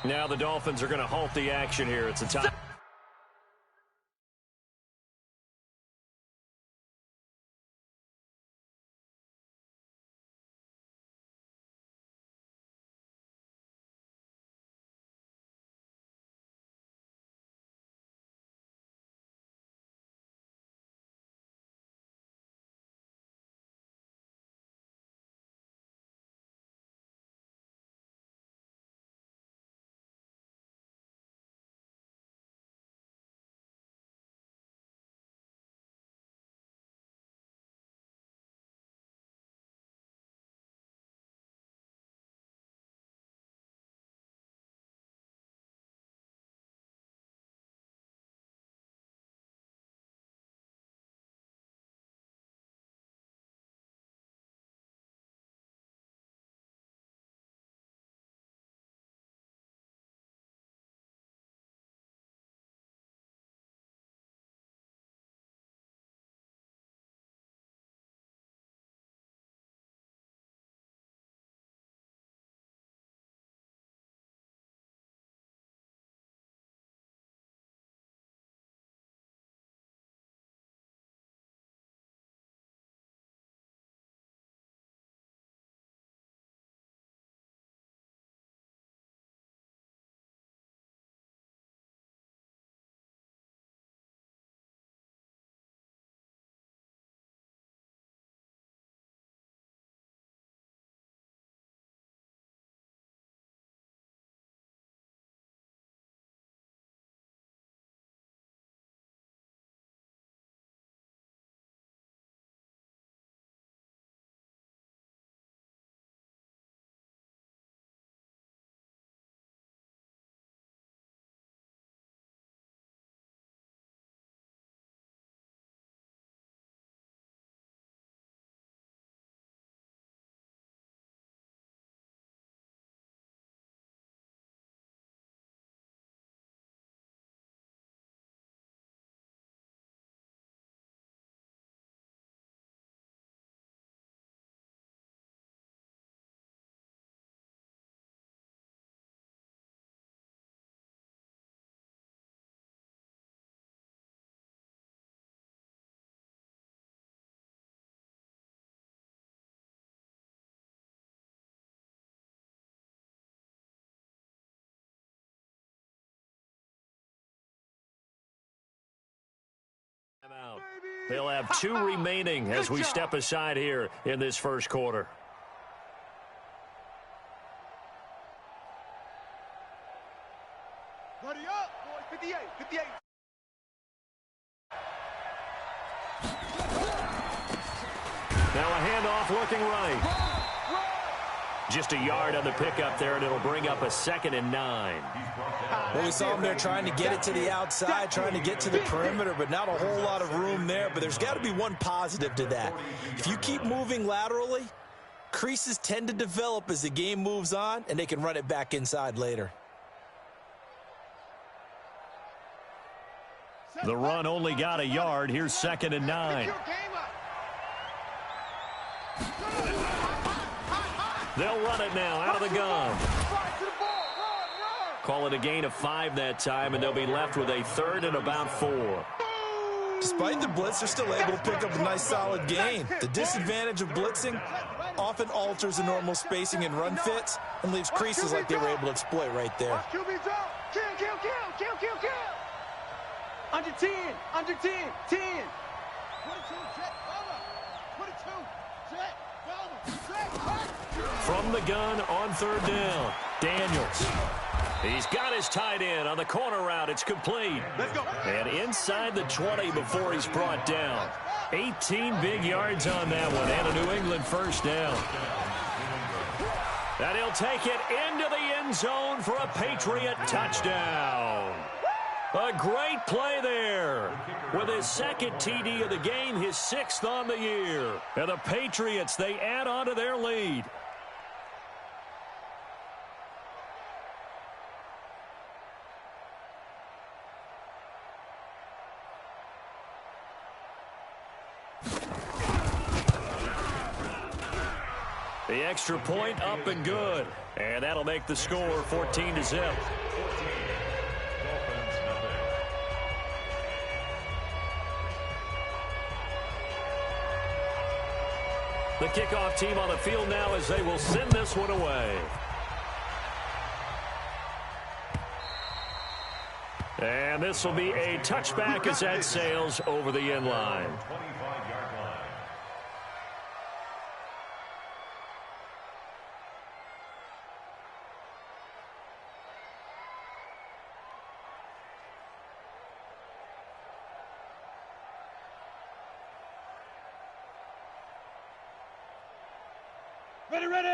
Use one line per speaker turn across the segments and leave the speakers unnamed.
Now the Dolphins are going to halt the action here. It's a time. Out. They'll have 2 remaining as we step aside here in this first quarter.
Buddy up, boy. 58, 58.
Now a handoff looking right. Just a yard on the pickup there, and it'll bring up a 2nd and 9.
Well, we saw him there trying to get it to the outside, trying to get to the perimeter, but not a whole lot of room there. But there's got to be one positive to that. If you keep moving laterally, creases tend to develop as the game moves on, and they can run it back inside later.
The run only got a yard. Here's 2nd and 9. They'll run it now out of the gun. Call it a gain of 5 that time, and they'll be left with a 3rd and about 4.
Despite the blitz, they're still able to pick up a nice, solid gain. The disadvantage of blitzing often alters the normal spacing and run fits and leaves creases like they were able to exploit right there.
Under 10, under 10, 10. 22, jet, 22, jet,
from the gun on 3rd down, Daniels. He's got his tight end on the corner route. It's complete.
Let's go.
And inside the 20 before he's brought down. 18 big yards on that one, and a New England first down. And he'll take it into the end zone for a Patriot touchdown. A great play there. With his 2nd TD of the game, his 6th on the year. And the Patriots, they add on to their lead. The extra point up and good. And that'll make the score 14-0. The kickoff team on the field now as they will send this one away. And this will be a touchback as that sails over the end line.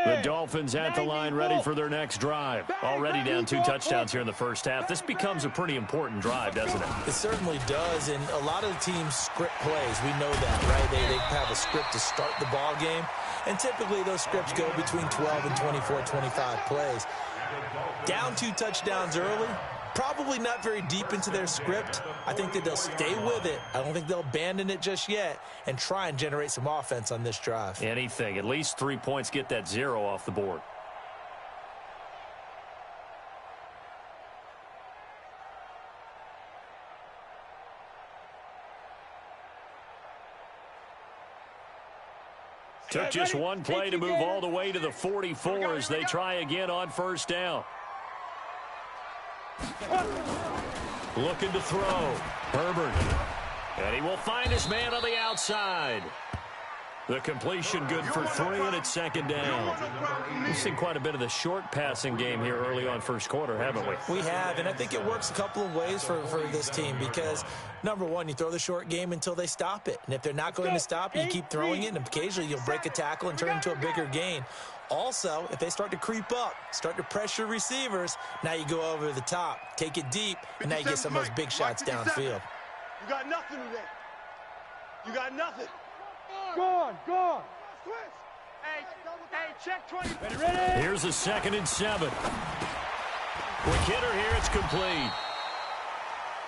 The Dolphins at the line ready for their next drive. Already down 2 touchdowns here in the first half. This becomes a pretty important drive, doesn't it?
It certainly does, and a lot of the teams script plays. We know that, right? They have a script to start the ball game, and typically those scripts go between 12 and 24, 25 plays. Down 2 touchdowns early, probably not very deep into their script. I think that they'll stay with it. I don't think they'll abandon it just yet and try and generate some offense on this drive.
Anything. At least 3 points, get that 0 off the board. Took just one play to move all the way to the 44 as they try again on first down. Looking to throw. Herbert. And he will find his man on the outside. The completion good for 3, and it's second down. We've seen quite a bit of the short passing game here early on first quarter, haven't we?
We have, and I think it works a couple of ways for this team because, number one, you throw the short game until they stop it. And if they're not going to stop it, you keep throwing it, and occasionally you'll break a tackle and turn it into a bigger gain. Also, if they start to creep up, start to pressure receivers, now you go over the top, take it deep, and now you get some of those big shots downfield.
You got nothing today. You got nothing. Go on. Hey, check 20. Ready.
Here's a 2nd and 7. Quick hitter here, it's complete.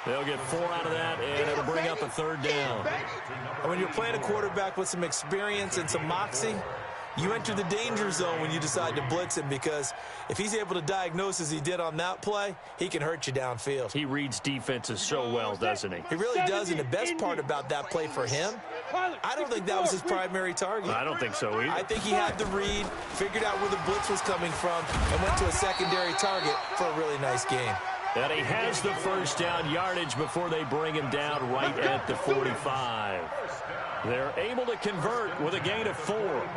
They'll get 4 out of that, and it'll bring up a 3rd down.
And when you're playing a quarterback with some experience and some moxie, you enter the danger zone when you decide to blitz him because if he's able to diagnose as he did on that play, he can hurt you downfield.
He reads defenses so well, doesn't he?
He really does, and the best part about that play for him, I don't think that was his primary target.
I don't think so either.
I think he had the read, figured out where the blitz was coming from, and went to a secondary target for a really nice game.
And he has the first down yardage before they bring him down right at the 45. They're able to convert with a gain of 4.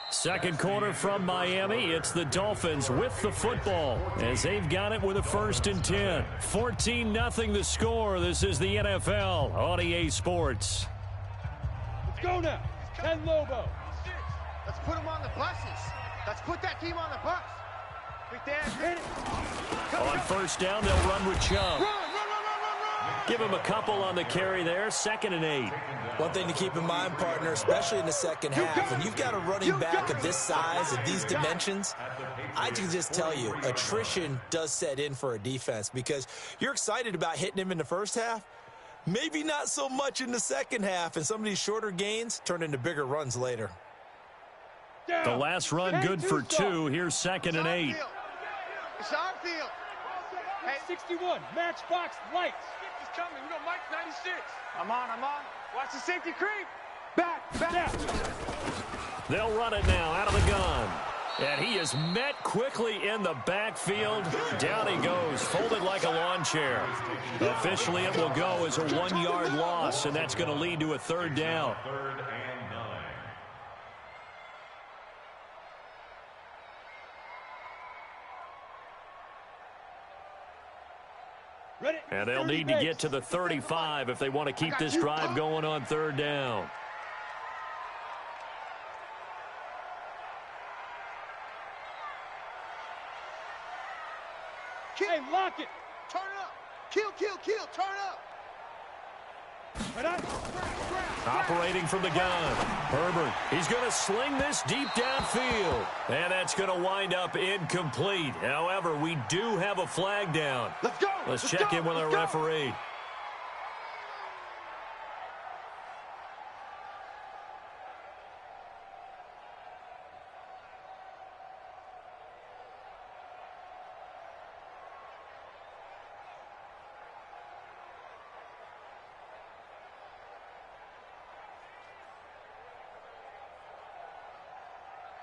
Second quarter from Miami. It's the Dolphins with the football as they've got it with a 1st and 10. 14-0 the score. This is the NFL on EA Sports.
Let's go now. 10 Lobo. Let's put them on the buses. Let's put that team on the bus. Big Dan, hit it.
On first down, they'll run with Chubb.
Run.
Give him a couple on the carry there. 2nd and 8.
One thing to keep in mind, partner, especially in the second half, when you've got a running back of this size, of these dimensions, I can just tell you, attrition does set in for a defense because you're excited about hitting him in the first half, maybe not so much in the second half, and some of these shorter gains turn into bigger runs later.
The last run good for 2. Here's 2nd and 8.
It's our field. Hey, 61, matchbox lights. He's coming. We got Mike 96. I'm on. Watch the safety creep. Back.
They'll run it now out of the gun. And he is met quickly in the backfield. Down he goes, folded like a lawn chair. Officially, it will go as a 1-yard loss, and that's going to lead to a 3rd down. And they'll need to get to the 35 if they want to keep this drive going on 3rd down.
Hey, lock it. Turn up. Kill. Turn up.
Operating from the gun. Herbert, he's going to sling this deep downfield. And that's going to wind up incomplete. However, we do have a flag down.
Let's go.
Let's check in with our referee.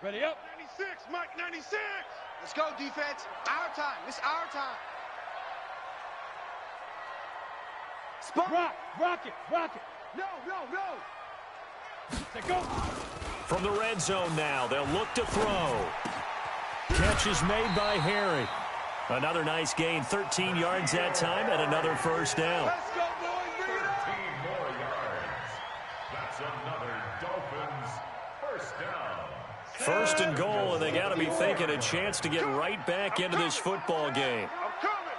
Ready up. 96, Mike, 96. Let's go, defense. Our time. It's our time. Spot. Rock it. No. Go.
From the red zone now, they'll look to throw. Catch is made by Harry. Another nice gain, 13 yards that time, and another first down.
Let's go, boys. Bring it up.
13 more yards. That's another Dolphins first down.
First and goal, and they got to be thinking a chance to get right back into this football game.
I'm coming.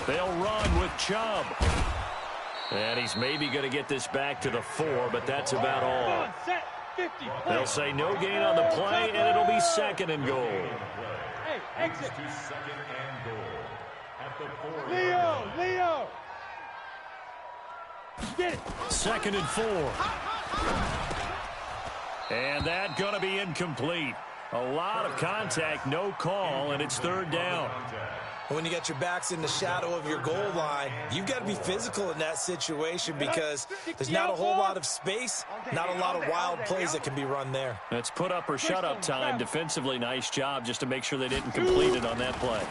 They'll run with Chubb. And he's maybe going to get this back to the 4, but that's about all.
Set. 50.
They'll say no gain on the play, and it'll be second and goal.
Hey, exit.
To second and goal at the 4.
Leo. Get it.
Second and 4. And that going to be incomplete. A lot of contact, no call, and it's third down.
When you got your backs in the shadow of your goal line, you've got to be physical in that situation because there's not a whole lot of space, not a lot of wild plays that can be run there.
It's put up or shut up time. Defensively, nice job just to make sure they didn't complete it on that play.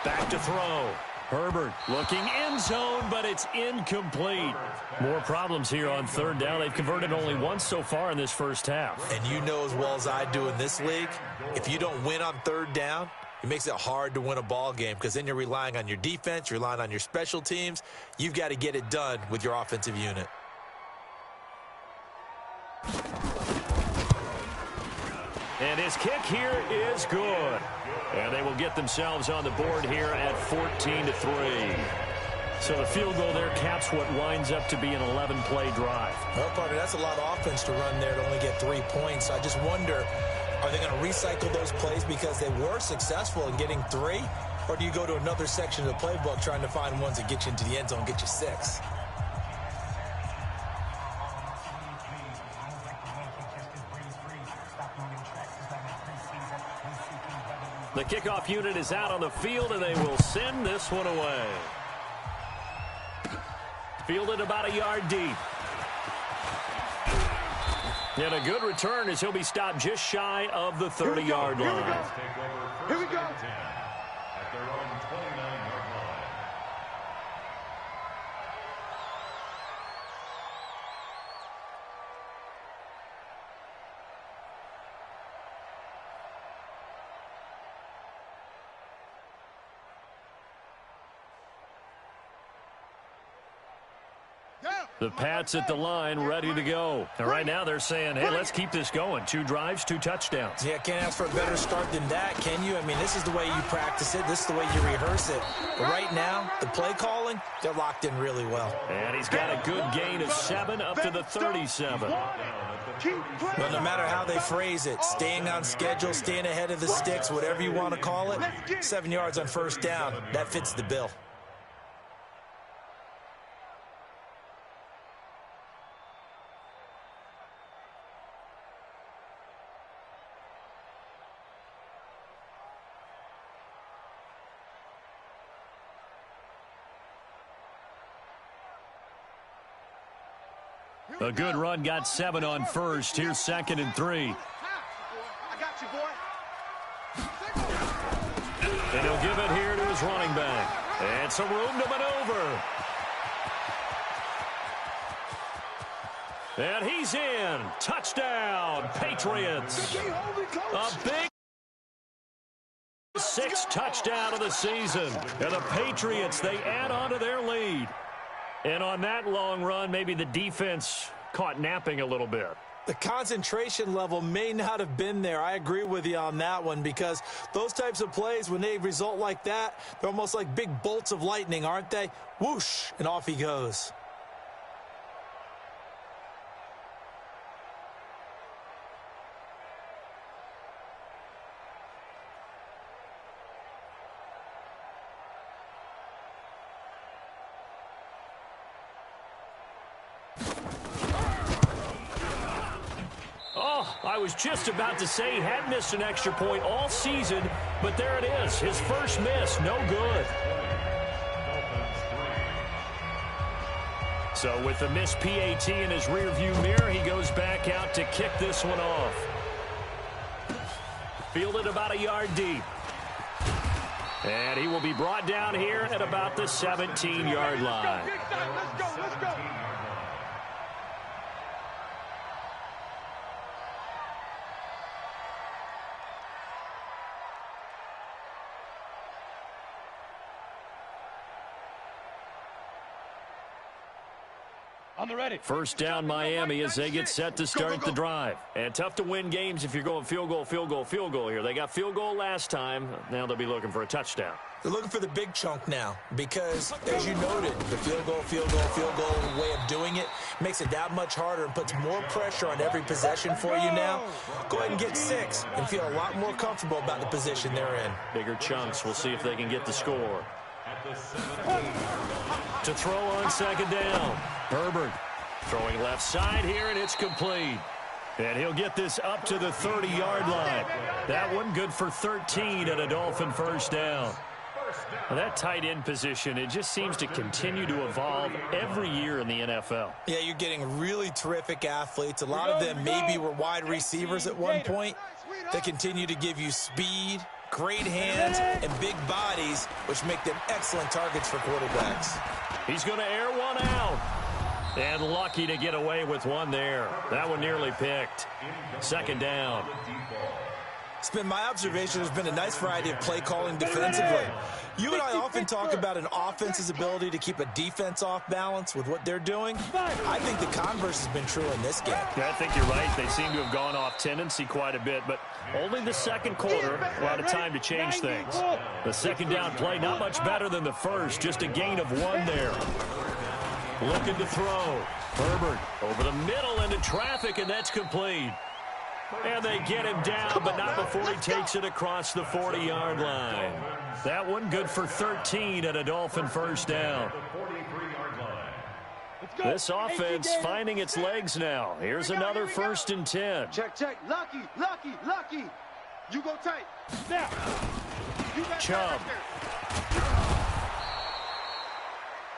Back to throw. Herbert looking end zone, but it's incomplete. More problems here on third down. They've converted only once so far in this first half.
And you know as well as I do in this league, if you don't win on third down, it makes it hard to win a ball game because then you're relying on your defense, you're relying on your special teams. You've got to get it done with your offensive unit.
And his kick here is good. And they will get themselves on the board here at 14-3. So the field goal there caps what winds up to be an 11-play drive.
Well, partner, that's a lot of offense to run there to only get 3 points. I just wonder, are they going to recycle those plays because they were successful in getting 3? Or do you go to another section of the playbook trying to find ones that get you into the end zone, get you 6?
The kickoff unit is out on the field, and they will send this one away. Fielded about a yard deep. And a good return as he'll be stopped just shy of the 30-yard line.
Here we go.
At their own 29-yard line.
The Pats at the line, ready to go. And right now they're saying, hey, let's keep this going. 2 drives, 2 touchdowns.
Yeah, can't ask for a better start than that, can you? I mean, this is the way you practice it. This is the way you rehearse it. But right now, the play calling, they're locked in really well.
And he's got a good gain of 7 up to the 37.
Well, no matter how they phrase it, staying on schedule, staying ahead of the sticks, whatever you want to call it, 7 yards on first down, that fits the bill.
A good run, got 7 on first. Here's 2nd and 3.
I got you, boy.
And he'll give it here to his running back. And some room to maneuver. And he's in. Touchdown, Patriots. A big 6th touchdown of the season. And the Patriots, they add on to their lead. And on that long run, maybe the defense caught napping a little bit.
The concentration level may not have been there. I agree with you on that one because those types of plays, when they result like that, they're almost like big bolts of lightning, aren't they? Whoosh, and off he goes.
I was just about to say he had missed an extra point all season, but there it is. His first miss, no good. So with the missed PAT in his rearview mirror, he goes back out to kick this one off. fielded about a yard deep. And he will be brought down here at about the 17-yard line.
Let's go.
On the ready.
First down Miami as they get set to start the drive. And tough to win games if you're going field goal here. They got field goal last time. Now they'll be looking for a touchdown.
They're looking for the big chunk now because, as you noted, the field goal way of doing it makes it that much harder and puts more pressure on every possession for you now. Go ahead and get 6 and feel a lot more comfortable about the position they're in.
Bigger chunks. We'll see if they can get the score. To throw on second down. Herbert throwing left side here, and it's complete. And he'll get this up to the 30-yard line. That one good for 13 and a Dolphin first down. Well, that tight end position, it just seems to continue to evolve every year in the NFL.
Yeah, you're getting really terrific athletes. A lot of them maybe were wide receivers at one point. They continue to give you speed, great hands, and big bodies, which make them excellent targets for quarterbacks.
He's going to air one out. And lucky to get away with one there. That one nearly picked. Second down.
It's been my observation there's been a nice variety of play calling defensively. You and I often talk about an offense's ability to keep a defense off balance with what they're doing. I think the converse has been true in this game.
Yeah, I think you're right. They seem to have gone off tendency quite a bit, but only the second quarter, a lot of time to change things. The second down play, not much better than the first, just a gain of 1 there. Looking to throw. Herbert over the middle into traffic, and that's complete. And they get him down, but not before he takes it across the 40-yard line. That one good for 13 and a Dolphin first down. This offense finding its legs now. Here's another 1st and 10.
Check. Lucky. You go tight. Now.
Chubb.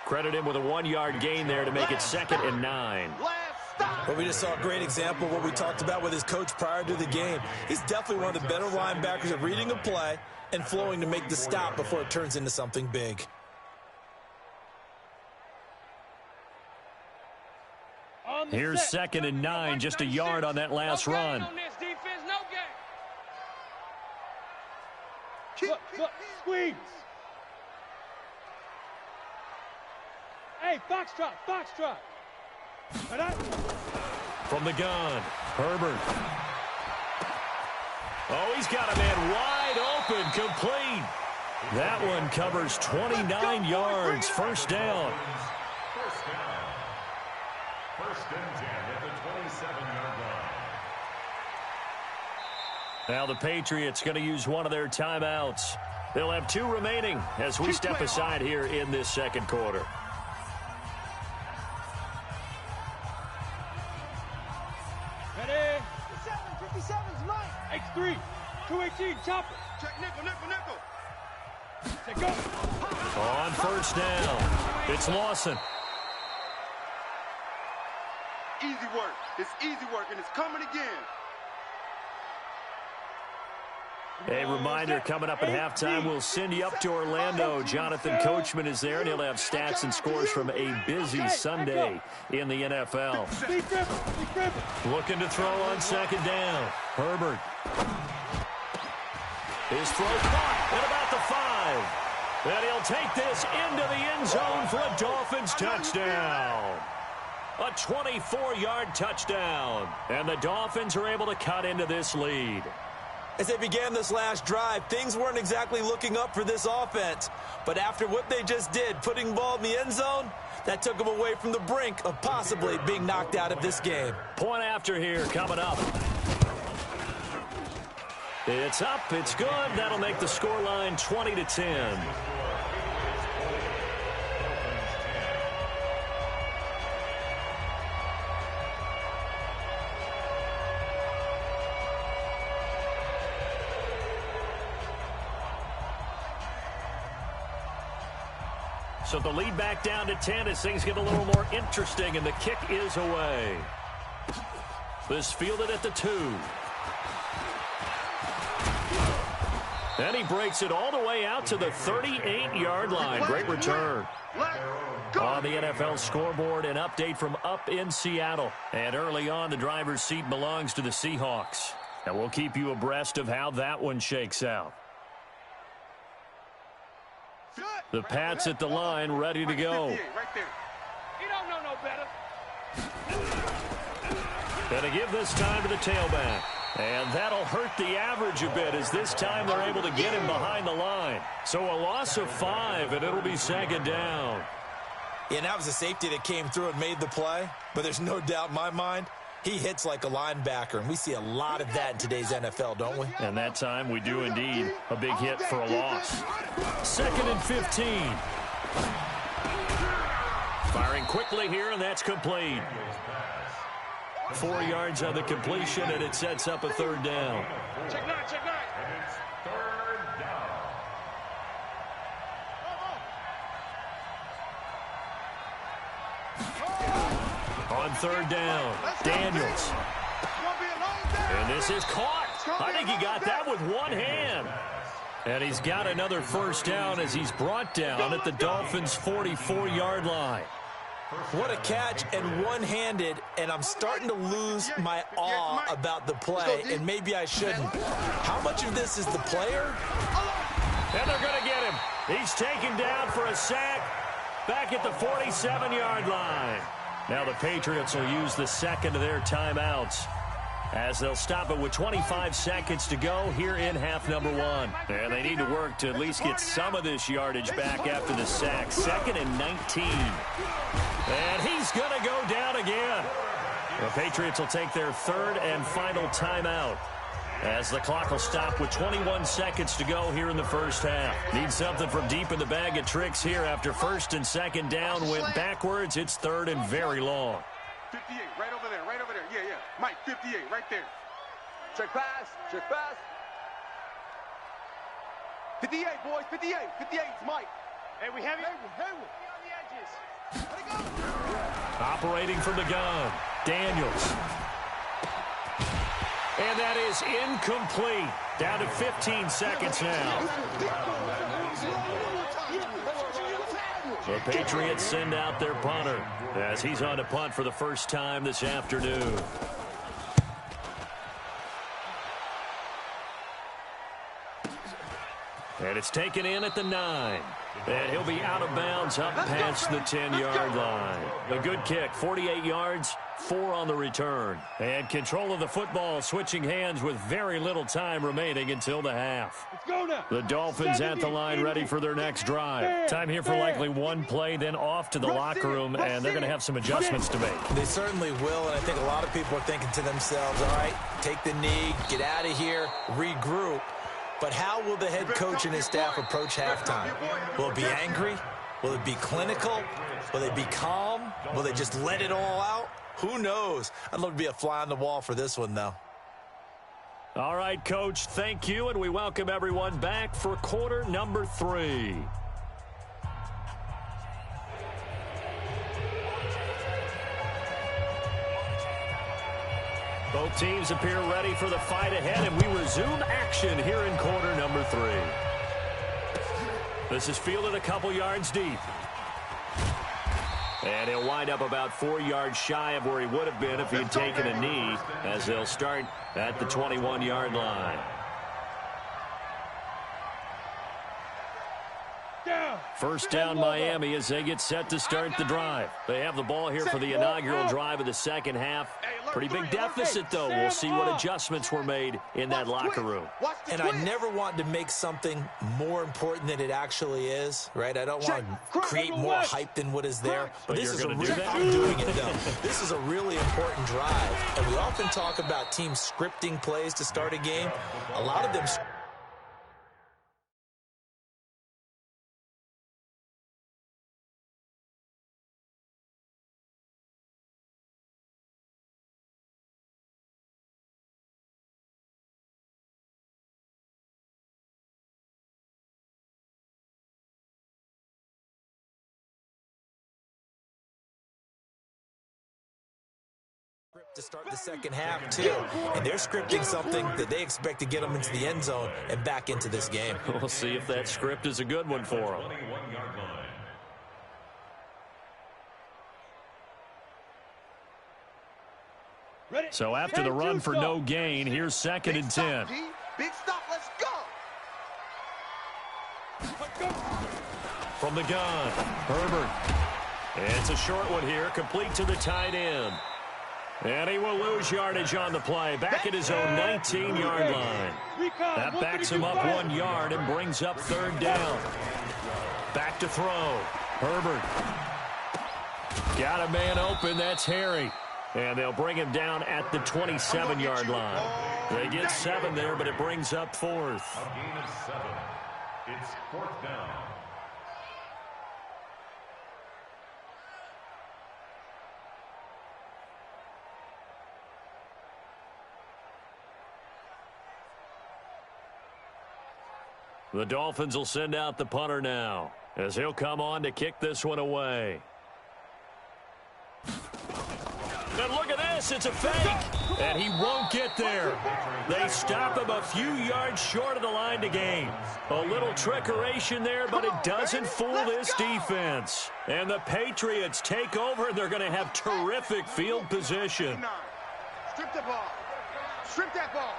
Credit him with a 1-yard gain there to make it 2nd and 9.
Well, we just saw a great example of what we talked about with his coach prior to the game. He's definitely one of the better linebackers at reading a play and flowing to make the stop before it turns into something big.
Here's 2nd and 9, just a yard on that last run.
Look, squeeze. Hey, foxtrot.
From the gun, Herbert. Oh, he's got a man wide open, complete. That one covers 29 yards, first down.
First and 10 at the 27-yard line.
Now the Patriots going to use one of their timeouts. They'll have 2 remaining as we step aside here in this second quarter.
Ready? 57's mine. X3, 218, chopper.
Check nickel.
Say go.
On first down, it's Lawson.
Easy work. It's easy work, and it's coming again.
A reminder, coming up at halftime, we'll send you up to Orlando. Jonathan Coachman is there, and he'll have stats and scores from a busy Sunday in the NFL. Looking to throw on second down. Herbert. His throw caught at about the 5. And he'll take this into the end zone for a Dolphins touchdown. A 24-yard touchdown. And the Dolphins are able to cut into this lead.
As they began this last drive, things weren't exactly looking up for this offense. But after what they just did, putting the ball in the end zone, that took them away from the brink of possibly being knocked out of this game.
Point after here coming up. It's up, it's good. That'll make the scoreline 20-10. So the lead back down to 10 as things get a little more interesting, and the kick is away. This fielded at the 2. And he breaks it all the way out to the 38-yard line. Great return. On the NFL scoreboard, an update from up in Seattle. And early on, the driver's seat belongs to the Seahawks. And we'll keep you abreast of how that one shakes out. The Pats at the line, ready to go.
Right there. You don't know no better.
Going to give this time to the tailback. And that'll hurt the average a bit as this time they're able to get him behind the line. So a loss of 5, and it'll be second down.
Yeah, and that was a safety that came through and made the play. But there's no doubt in my mind, he hits like a linebacker. And we see a lot of that in today's NFL, don't we?
And that time we do indeed a big hit for a loss. Second and 15. Firing quickly here, and that's complete. 4 yards on the completion, and it sets up a third down.
Check nine, check nine.
And it's third down.
On third down, Daniels. And this is caught. I think he got that with one hand. And he's got another first down as he's brought down at the Dolphins' 44-yard line.
What a catch, and one-handed, and I'm starting to lose my awe about the play, and maybe I shouldn't. How much of this is the player?
And they're going to get him. He's taken down for a sack back at the 47-yard line. Now the Patriots will use the second of their timeouts as they'll stop it with 25 seconds to go here in half number 1. And they need to work to at least get some of this yardage back after the sack. Second and 19. And he's going to go down again. The Patriots will take their third and final timeout as the clock will stop with 21 seconds to go here in the first half. Need something from deep in the bag of tricks here after first and second down went backwards. It's third and very long.
58, right over there, right over there. Yeah, yeah. Mike, 58, right there. Check pass, check pass. 58, boys, 58. 58, it's Mike. Hey, we have it. Hey, on the edges. Let it go.
Operating from the gun, Daniels. And that is incomplete. Down to 15 seconds now. The Patriots send out their punter as he's on to punt for the first time this afternoon. And it's taken in at the 9. And he'll be out of bounds up past the 10-yard line. A good kick, 48 yards, 4 on the return. And control of the football switching hands with very little time remaining until the half.
Let's go now.
The Dolphins at the line ready for their next drive. Time here for likely one play, then off to the locker room, and they're going to have some adjustments to make.
They certainly will, and I think a lot of people are thinking to themselves, all right, take the knee, get out of here, regroup. But how will the head coach and his staff approach halftime? Will it be angry? Will it be clinical? Will they be calm? Will they just let it all out? Who knows? I'd love to be a fly on the wall for this one, though.
All right, Coach, thank you, and we welcome everyone back for quarter number 3. Both teams appear ready for the fight ahead, and we resume action here in quarter number 3. This is fielded a couple yards deep. And he'll wind up about 4 yards shy of where he would have been if he had taken a knee, as they'll start at the 21-yard line. First down, Miami, as they get set to start the drive. They have the ball here for the inaugural drive of the second half. Pretty big deficit, though. We'll see what adjustments were made in that locker room.
And I never want to make something more important than it actually is, right? I don't want to create more hype than what is there.
But
this is
you're going to do that?
I'm doing it, though. This is a really important drive. And we often talk about teams scripting plays to start a game. A lot of them... to start the second half, too. And they're scripting something that they expect to get them into the end zone and back into this game.
We'll see if that script is a good one for them. So after the run for no gain, here's 2nd and 10.
Big stop, let's go.
From the gun, Herbert. It's a short one here, complete to the tight end. And he will lose yardage on the play, back at his own 19-yard line. That backs him up 1 yard and brings up 3rd down. Back to throw. Herbert. Got a man open, that's Harry. And they'll bring him down at the 27-yard line. They get 7 there, but it brings up 4th.
A gain of 7. It's 4th down.
The Dolphins will send out the punter now, as he'll come on to kick this one away. And look at this, it's a fake, and he won't get there. They stop him a few yards short of the line to gain. A little trickeration there, but it doesn't fool this defense. And the Patriots take over, and they're going to have terrific field position.
Strip the ball. Strip that ball.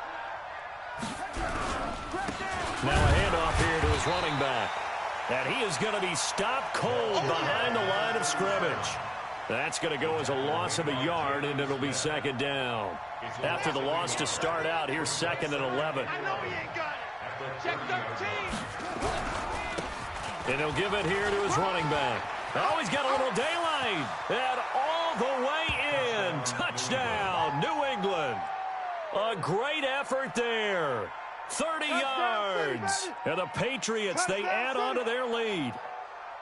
Now a handoff here to his running back. And he is going to be stopped cold behind the line of scrimmage. That's going to go as a loss of a yard, and it'll be 2nd down. After the loss to start out, here's 2nd and 11.
I know he ain't got it. Check 13.
And he'll give it here to his running back. Oh, he's got a little daylight. And all the way in. Touchdown, New England. A great effort there. 30 yards. And the Patriots, they add on to their lead.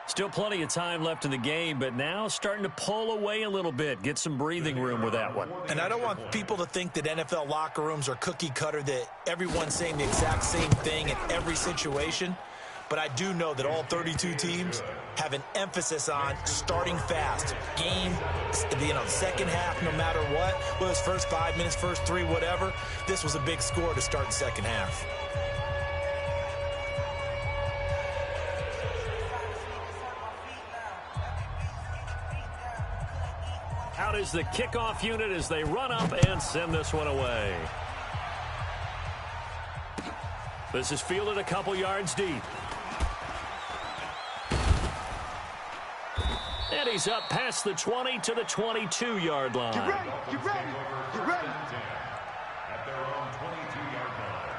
Still plenty of time left in the game, but now starting to pull away a little bit. Get some breathing room with that one.
And I don't want people to think that NFL locker rooms are cookie cutter, that everyone's saying the exact same thing in every situation. But I do know that all 32 teams have an emphasis on starting fast. Game, second half, no matter what. Whether it's first 5 minutes, first 3, whatever. This was a big score to start the second half.
Out is the kickoff unit as they run up and send this one away. This is fielded a couple yards deep. And he's up past the 20 to the 22-yard line.
Get ready, get ready, get ready.
At their own 22-yard line.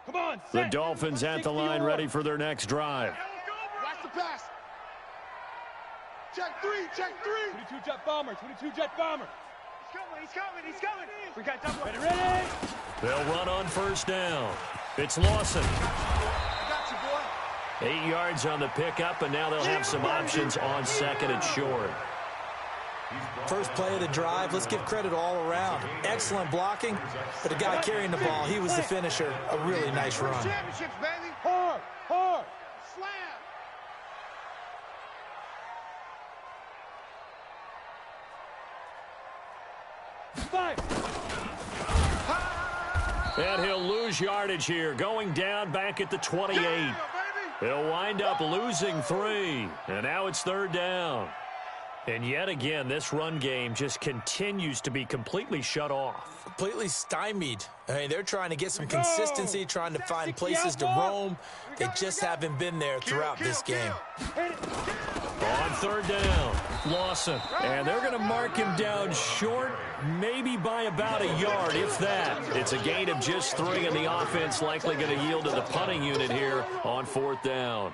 Come on,
The Dolphins at the line, ready for their next drive.
Watch the pass. Check 3, check 3.
22 jet bomber, 22 jet bomber.
He's coming, he's coming. We got double.
Ready, ready.
They'll run on first down. It's Lawson.
I got you, boy.
8 yards on the pickup, and now they'll have some options on 2nd and short.
First play of the drive, let's give credit all around. Excellent blocking, but the guy carrying the ball, he was the finisher. A really nice run.
Championships, baby.
Hard, hard.
Slam.
Five.
And he'll lose yardage here, going down back at the 28.
Yeah, baby.
He'll wind up losing 3, and now it's 3rd down. And yet again, this run game just continues to be completely shut off.
Completely stymied. I mean, they're trying to get some consistency, trying to find places to roam. They just haven't been there throughout this game.
On 3rd down, Lawson. And they're going to mark him down short, maybe by about a yard, if that. It's a gain of just 3, and the offense likely going to yield to the punting unit here on 4th down.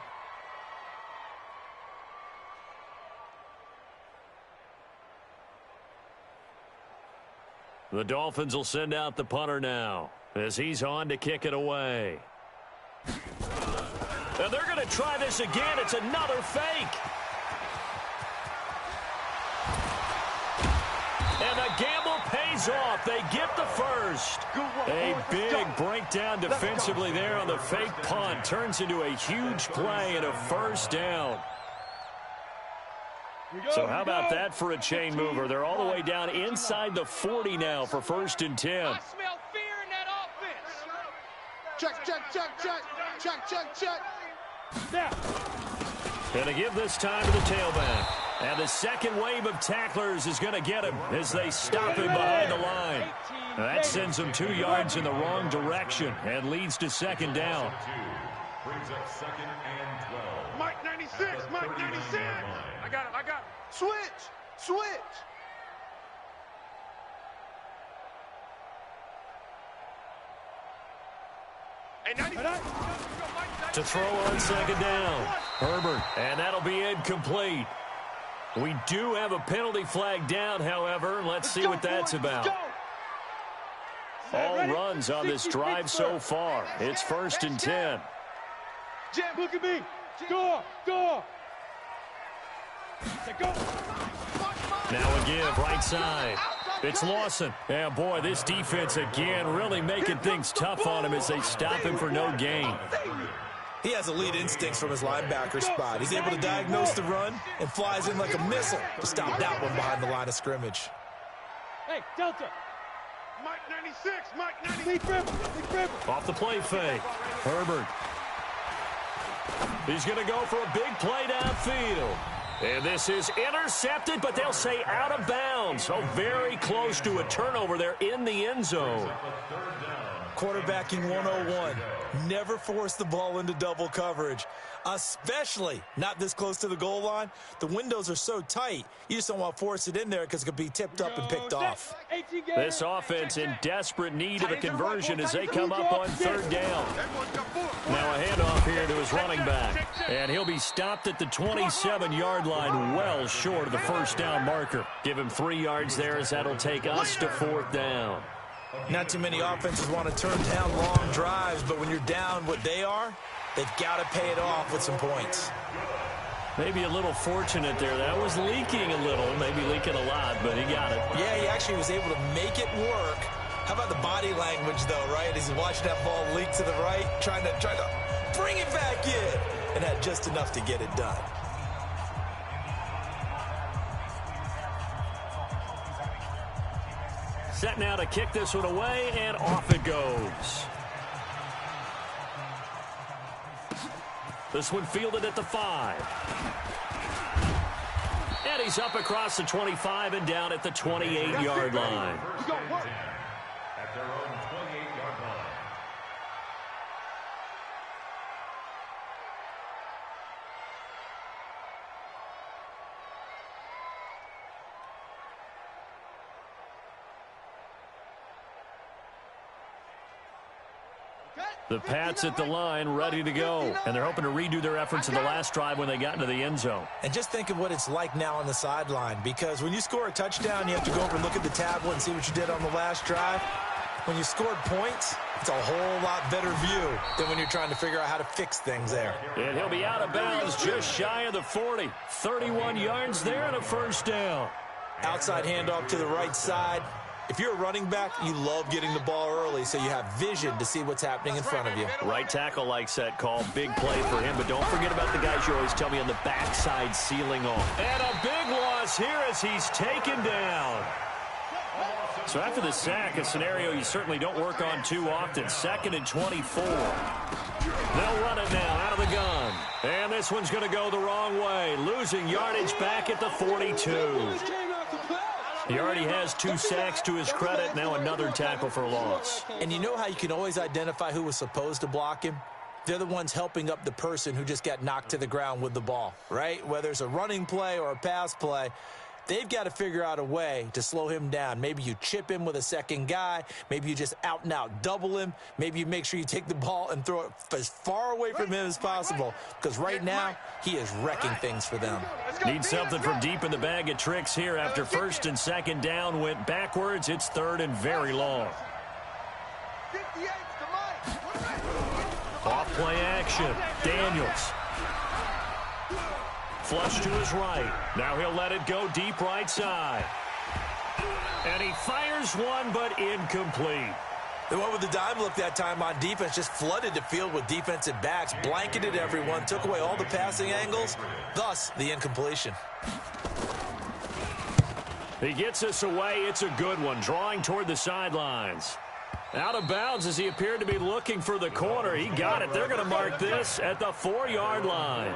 The Dolphins will send out the punter now as he's on to kick it away. And they're going to try this again. It's another fake. And the gamble pays off. They get the first. A big breakdown defensively there on the fake punt. Turns into a huge play and a first down. So how about that for a chain mover? They're all the way down inside the 40 now for 1st and 10.
I smell fear in that offense. Check, check, check, check. Check, check, check.
Now.
Going to give this time to the tailback. And the second wave of tacklers is going to get him as they stop him behind the line. That sends him 2 yards in the wrong direction and leads to 2nd down.
Brings up 2nd and 12.
Mike 96, Mike 96. I got him, I got him. Switch, switch. Hey, 96.
To throw on 2nd down. Herbert, and that'll be incomplete. We do have a penalty flag down, however. Let's see what that's about. All runs on this drive so far. It's 1st and 10.
Jam, look at me. Score, score. Go.
Now a give, right side. It's Lawson. Yeah, boy, this defense again really making things tough on him as they stop him for no gain.
He has elite instincts from his linebacker spot. He's able to diagnose the run and flies in like a missile to stop that one behind the line of scrimmage.
Hey, Delta.
Mike 96, Mike 96.
Lead River.
Off the play fake. Herbert. He's going to go for a big play downfield. And this is intercepted, but they'll say out of bounds. So very close to a turnover there in the end zone.
Quarterbacking 101. Never force the ball into double coverage, especially not this close to the goal line. The windows are so tight, you just don't want to force it in there because it could be tipped up and picked off.
This offense in desperate need of a conversion as they come up on 3rd down. Now a handoff here to his running back. And he'll be stopped at the 27-yard line, well short of the 1st down marker. Give him 3 yards there as that'll take us to 4th down.
Not too many offenses want to turn down long drives, but when you're down what they are, they've got to pay it off with some points.
Maybe a little fortunate there. That was leaking a little, maybe leaking a lot, but he got it.
Yeah, he actually was able to make it work. How about the body language, though, right? As he's watching that ball leak to the right, trying to bring it back in, and had just enough to get it done.
Set now to kick this one away, and off it goes. This one fielded at the 5. And he's up across the 25 and down at the 28-yard line.
At their own 28-yard line.
The Pats at the line, ready to go. And they're hoping to redo their efforts in the last drive when they got into the end zone.
And just think of what it's like now on the sideline, because when you score a touchdown, you have to go over and look at the tablet and see what you did on the last drive. When you scored points, it's a whole lot better view than when you're trying to figure out how to fix things there.
And he'll be out of bounds just shy of the 40. 31 yards there and a 1st down.
Outside handoff to the right side. If you're a running back, you love getting the ball early so you have vision to see what's happening in front of you.
Right tackle likes that call. Big play for him, but don't forget about the guys you always tell me on the backside sealing off. And a big loss here as he's taken down. So after the sack, a scenario you certainly don't work on too often. 2nd and 24. They'll run it now out of the gun. And this one's going to go the wrong way. Losing yardage back at the 42. He already has 2 sacks to his credit. Now another tackle for loss.
And you know how you can always identify who was supposed to block him? They're the ones helping up the person who just got knocked to the ground with the ball, right? Whether it's a running play or a pass play, they've got to figure out a way to slow him down. Maybe you chip him with a second guy. Maybe you just out and out double him. Maybe you make sure you take the ball and throw it as far away from him as possible, because right now he is wrecking things for them.
Need something from deep in the bag of tricks here after 1st and 2nd down went backwards. It's 3rd and very long. Off Play action. Daniels. Flush to his right. Now he'll let it go deep right side. And he fires one, but incomplete.
They went with the dime look that time on defense, just flooded the field with defensive backs, blanketed everyone, took away all the passing angles, thus the incompletion.
He gets us away. It's a good one, drawing toward the sidelines. Out of bounds as he appeared to be looking for the corner. He got it. They're going to mark this at the 4-yard line.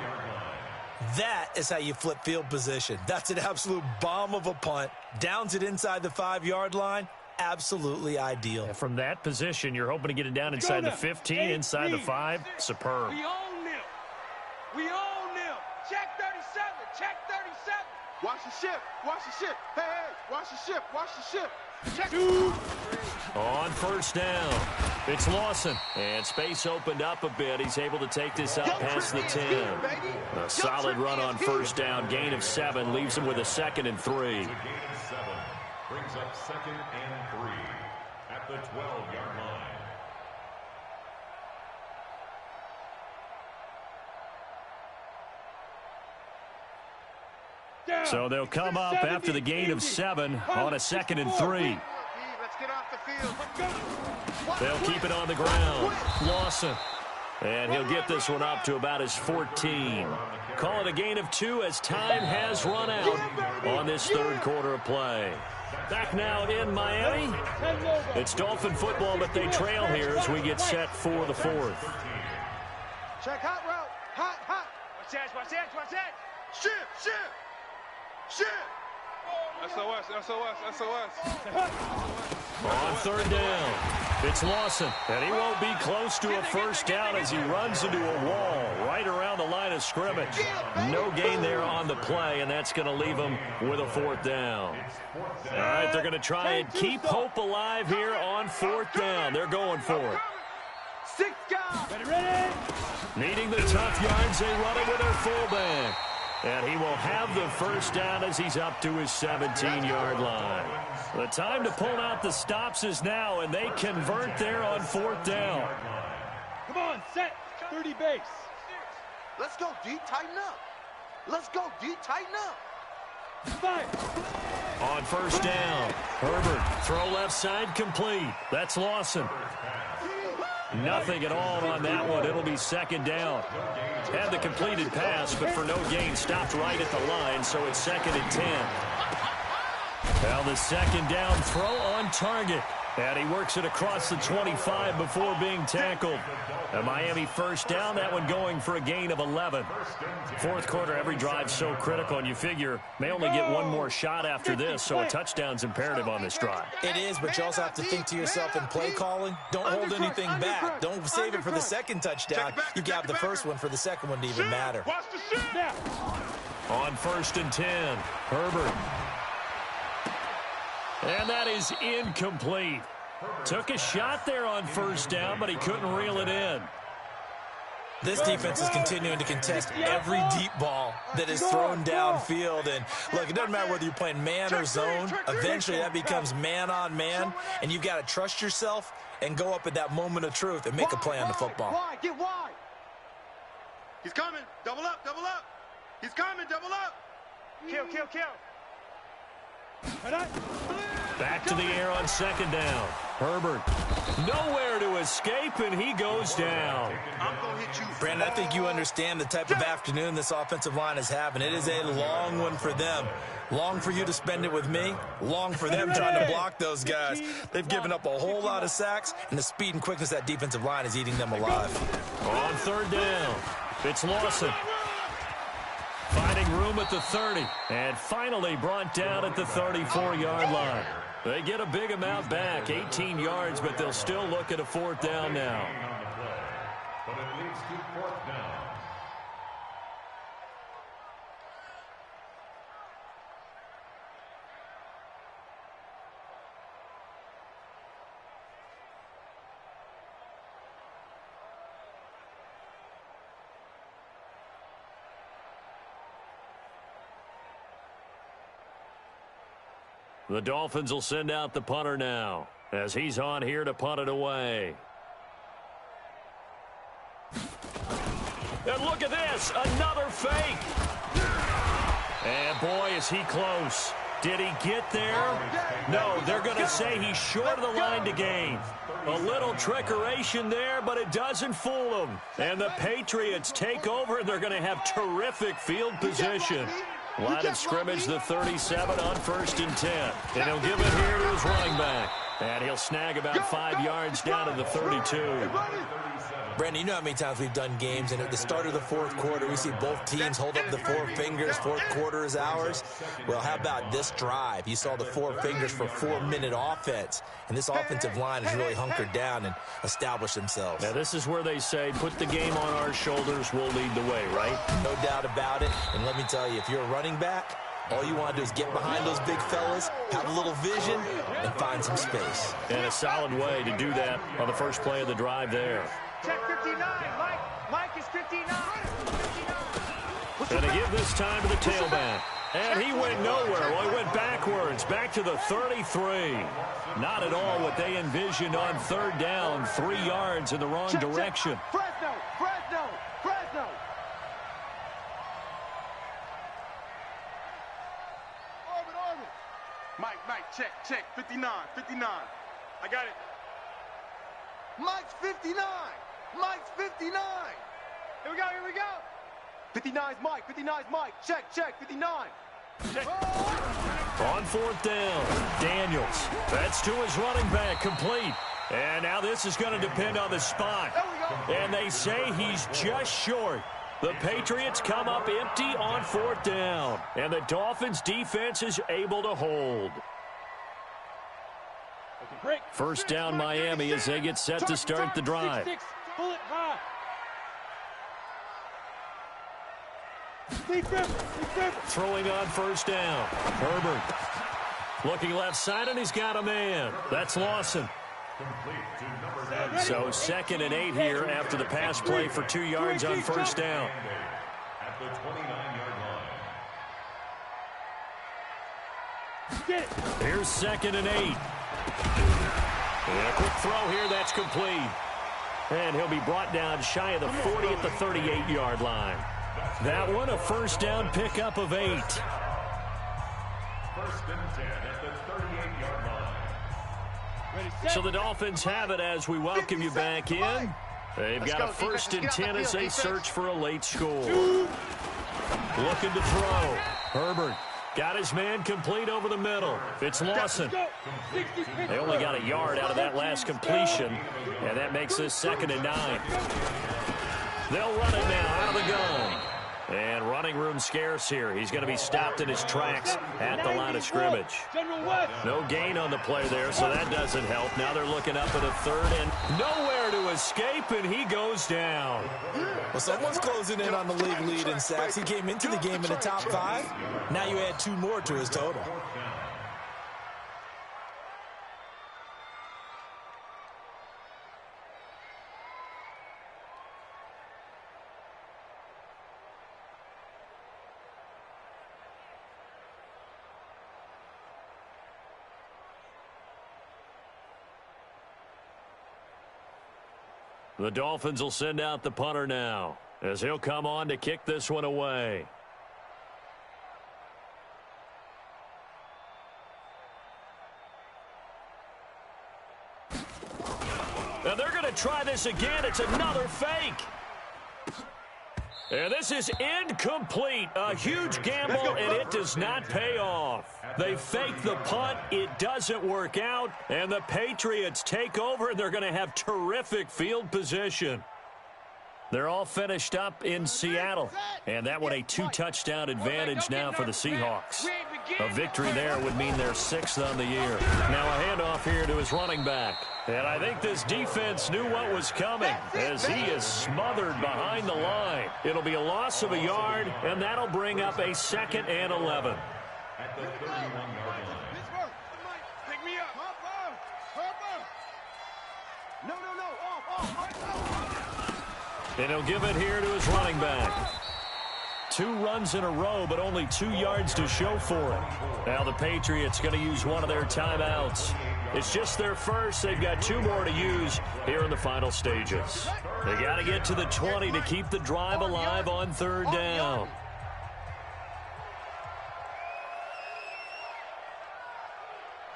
That is how you flip field position. That's an absolute bomb of a punt. Downs it inside the 5-yard line. Absolutely ideal.
And from that position, you're hoping to get it down inside the 15, inside the 5. Superb.
We own them. We own them. Check 37. Check 37. Watch the ship. Watch the ship. Hey, hey. Watch the ship. Watch the ship. Check 2.
On first down, it's Lawson. And space opened up a bit. He's able to take this out past the 10. A solid run on first down. Gain of 7 leaves him with a 2nd and 3.
Gain of 7 brings up 2nd and 3 at the 12-yard line.
So they'll come up after the gain of 7 on a 2nd and 3.
Let's get off the field.
They'll keep it on the ground. Lawson. And he'll get this one up to about his 14. Call it a gain of 2 as time has run out on this third quarter of play. Back now in Miami. It's Dolphin football, but they trail here as we get set for the 4th.
Check hot route. Hot, hot. Watch that, watch that, watch that. Ship, ship. Shit! SOS, SOS, SOS.
On third down, it's Lawson, and he won't be close to a first down as he runs into a wall right around the line of scrimmage. No gain there on the play, and that's going to leave him with a 4th down. All right, they're going to try and keep hope alive here on 4th down. They're going for it.
6 guys. Ready?
Needing the tough yards, they run it with their fullback. And he will have the first down as he's up to his 17-yard line. The time to pull out the stops is now, and they convert there on 4th down.
Come on, set. 30 base.
Let's go, D. Tighten up. Let's go, D. Tighten up.
Fire.
On first down, Herbert, throw left side complete. That's Lawson. Nothing at all on that one. It'll be 2nd down. Had the completed pass, but for no gain, stopped right at the line, so it's 2nd and 10. Well, the 2nd down throw on target. And he works it across the 25 before being tackled. A Miami first down, that one going for a gain of 11. 4th quarter, every drive so critical, and you figure they only get one more shot after this, so a touchdown's imperative on this drive.
It is, but you also have to think to yourself in play calling, don't hold anything back. Don't save it for the 2nd touchdown. You got the first one for the 2nd one to even matter.
On 1st and 10, Herbert. And that is incomplete. Took a shot there on first down, but he couldn't reel it in.
This defense is continuing to contest every deep ball that is thrown downfield. And, look, it doesn't matter whether you're playing man or zone. Eventually, that becomes man-on-man, and you've got to trust yourself and go up at that moment of truth and make a play on the football.
Wide, get wide. He's coming. Double up, double up. He's coming, double up. Kill, kill, kill.
Back to the air on 2nd down. Herbert, nowhere to escape, and he goes down.
I'm going to hit you.
Brandon, I think you understand the type of afternoon this offensive line is having. It is a long one for them. Long for you to spend it with me. Long for them trying to block those guys. They've given up a whole lot of sacks, and the speed and quickness of that defensive line is eating them alive.
On 3rd down, it's Lawson. Finding room at the 30, and finally brought down at the 34-yard line. They get a big amount back, 18 yards, but they'll still look at a 4th down now.
But it leads to 4th down.
The Dolphins will send out the punter now as he's on here to punt it away. And look at this, another fake. And boy, is he close. Did he get there? No, they're going to say he's short of the line to gain. A little trickeration there, but it doesn't fool them. And the Patriots take over, and they're going to have terrific field position. Line of scrimmage, the 37 on 1st and 10. And he'll give it here to his running back. And he'll snag about 5 yards down to the 32.
Brandon, you know how many times we've done games, and at the start of the fourth quarter, we see both teams hold up the 4 fingers, fourth quarter is ours. Well, how about this drive? You saw the 4 fingers for 4-minute offense, and this offensive line has really hunkered down and established themselves.
Now, this is where they say, put the game on our shoulders, we'll lead the way, right?
No doubt about it, and let me tell you, if you're a running back, all you want to do is get behind those big fellas, have a little vision, and find some space.
And a solid way to do that on the first play of the drive there.
Check 59, Mike. Mike is 59.
Going to give this time to the tailback. And he went nowhere. Well, he went backwards, back to the 33. Not at all what they envisioned on 3rd down, 3 yards in the wrong direction.
Fresno. Orbit. Mike, check. 59. I got it. Mike's 59. Here we go. 59's Mike. Check. 59. Check.
On 4th down, Daniels. That's to his running back, complete. And now this is going to depend on the spot. And they say he's just short. The Patriots come up empty on 4th down. And the Dolphins' defense is able to hold. 1st down, Miami, as they get set to start the drive.
Bullet high.
Throwing on 1st down. Herbert looking left side, and he's got a man. That's Lawson. So 2nd and 8 here after the pass play for 2 yards on 1st down.
At the 29-yard line.
Here's 2nd and 8. And a quick throw here, that's complete. And he'll be brought down shy of the 40 at the 38-yard line. That one, a 1st down pickup of 8.
1st and 10 at the 38-yard line.
So the Dolphins have it as we welcome you back in. They've got a 1st and 10 as they search for a late score. Looking to throw. Herbert got his man complete over the middle. It's Lawson. They only got a yard out of that last completion, and that makes this 2nd and 9. They'll run it now out of the gun. And running room scarce here. He's going to be stopped in his tracks at the line of scrimmage. No gain on the play there, so that doesn't help. Now they're looking up at a 3rd and nowhere to escape, and he goes down.
Well, someone's closing in on the league lead in sacks. He came into the game in the top 5. Now you add 2 more to his total.
The Dolphins will send out the punter now, as he'll come on to kick this one away. Now they're going to try this again. It's another fake. And this is incomplete. A huge gamble, and it does not pay off. They fake the punt. It doesn't work out. And the Patriots take over, and they're going to have terrific field position. They're all finished up in Seattle. And that one a 2-touchdown advantage now for the Seahawks. A victory there would mean their 6th on the year. Now a handoff here to his running back. And I think this defense knew what was coming as he is smothered behind the line. It'll be a loss of a yard, and that'll bring up a 2nd and 11.
At the 31-yard line.
Pick me up.
And he'll give it here to his running back. 2 runs in a row, but only 2 yards to show for it. Now the Patriots going to use one of their timeouts. It's just their first. They've got 2 more to use here in the final stages. They got to get to the 20 to keep the drive alive on 3rd down.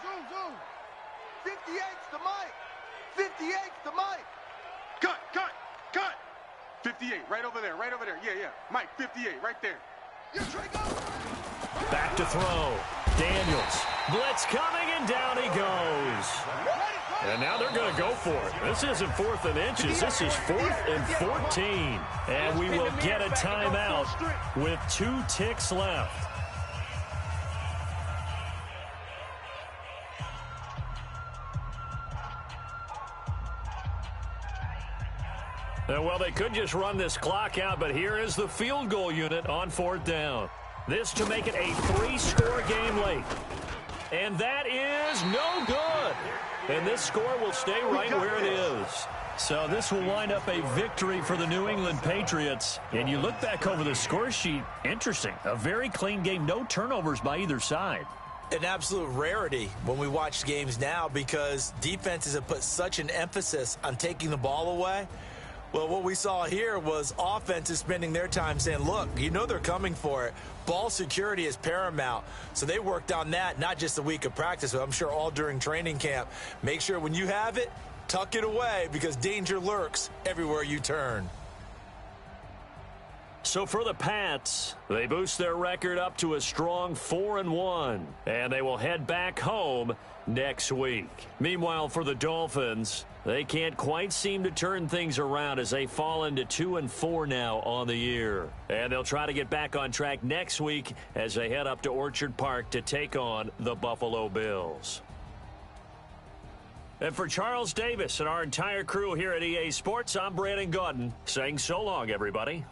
Zoom, zoom. 58's the mic. 58's the mic.
Cut, cut, cut. 58, right over there, right over there. Yeah, yeah. Mike, 58, right there.
You try go.
Back to throw. Daniels. Blitz coming, and down he goes. And now they're going to go for it. This isn't 4th and inches. This is 4th and 14. And we will get a timeout with 2 ticks left. Well, they could just run this clock out, but here is the field goal unit on 4th down. This to make it a 3-score game late. And that is no good. And this score will stay right where it is. So this will wind up a victory for the New England Patriots. And you look back over the score sheet, interesting. A very clean game, no turnovers by either side.
An absolute rarity when we watch games now because defenses have put such an emphasis on taking the ball away. Well, what we saw here was offenses spending their time saying, look, you know they're coming for it. Ball security is paramount. So they worked on that, not just a week of practice, but I'm sure all during training camp. Make sure when you have it, tuck it away because danger lurks everywhere you turn.
So for the Pats, they boost their record up to a strong 4-1, and they will head back home next week. Meanwhile, for the Dolphins, they can't quite seem to turn things around as they fall into 2-4 now on the year. And they'll try to get back on track next week as they head up to Orchard Park to take on the Buffalo Bills. And for Charles Davis and our entire crew here at EA Sports, I'm Brandon Gaudin saying so long, everybody.